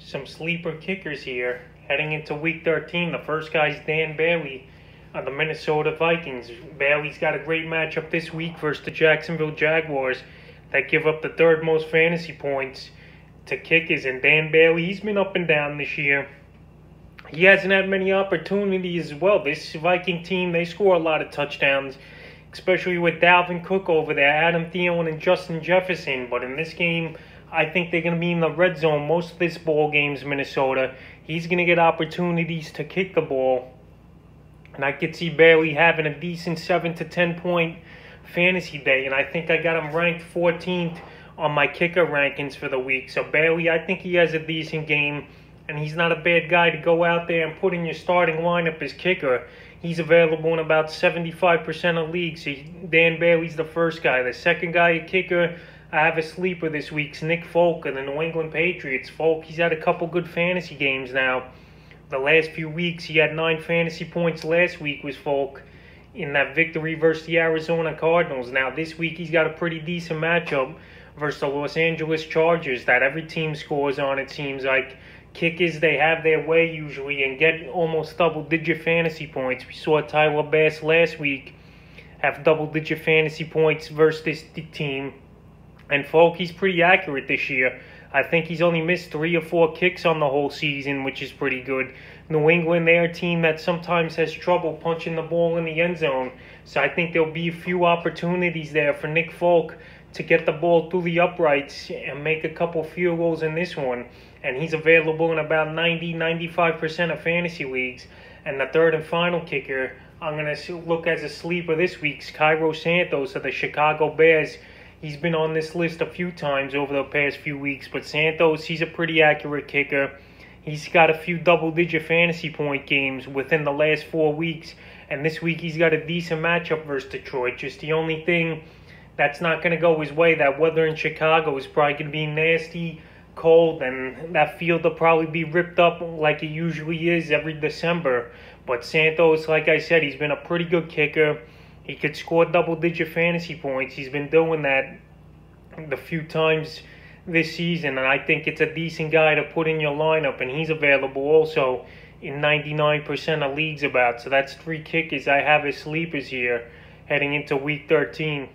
some sleeper kickers here. Heading into week 13, the first guy is Dan Bailey of the Minnesota Vikings. Bailey's got a great matchup this week versus the Jacksonville Jaguars that give up the third most fantasy points to kickers. And Dan Bailey, he's been up and down this year. He hasn't had many opportunities as well. This Viking team, they score a lot of touchdowns, especially with Dalvin Cook over there, Adam Thielen, and Justin Jefferson. But in this game, I think they're going to be in the red zone most of this ball game's Minnesota. He's going to get opportunities to kick the ball. And I could see Bailey having a decent 7 to 10 point fantasy day. And I think I got him ranked 14th on my kicker rankings for the week. So Bailey, I think he has a decent game. And he's not a bad guy to go out there and put in your starting lineup as kicker. He's available in about 75% of leagues. Dan Bailey's the first guy. The second guy, a kicker, I have a sleeper this week, Nick Folk of the New England Patriots. Folk, he's had a couple good fantasy games now. The last few weeks, he had 9 fantasy points last week was Folk in that victory versus the Arizona Cardinals. Now, this week, he's got a pretty decent matchup versus the Los Angeles Chargers that every team scores on, it seems like. Kickers, they have their way usually and get almost double-digit fantasy points. We saw Tyler Bass last week have double-digit fantasy points versus this team. And Folk, he's pretty accurate this year. I think he's only missed 3 or 4 kicks on the whole season, which is pretty good. New England, they're a team that sometimes has trouble punching the ball in the end zone. So I think there'll be a few opportunities there for Nick Folk to get the ball through the uprights and make a couple field goals in this one. And he's available in about 90-95% of fantasy leagues. And the third and final kicker I'm going to look as a sleeper this week, Cristiano Santos of the Chicago Bears. He's been on this list a few times over the past few weeks, but Santos, he's a pretty accurate kicker. He's got a few double-digit fantasy point games within the last 4 weeks, and this week he's got a decent matchup versus Detroit. Just the only thing that's not going to go his way, that weather in Chicago is probably going to be nasty, cold, and that field will probably be ripped up like it usually is every December. But Santos, like I said, he's been a pretty good kicker. He could score double-digit fantasy points. He's been doing that the few times this season, and I think it's a decent guy to put in your lineup, and he's available also in 99% of leagues about. So that's 3 kickers I have as sleepers here heading into Week 13.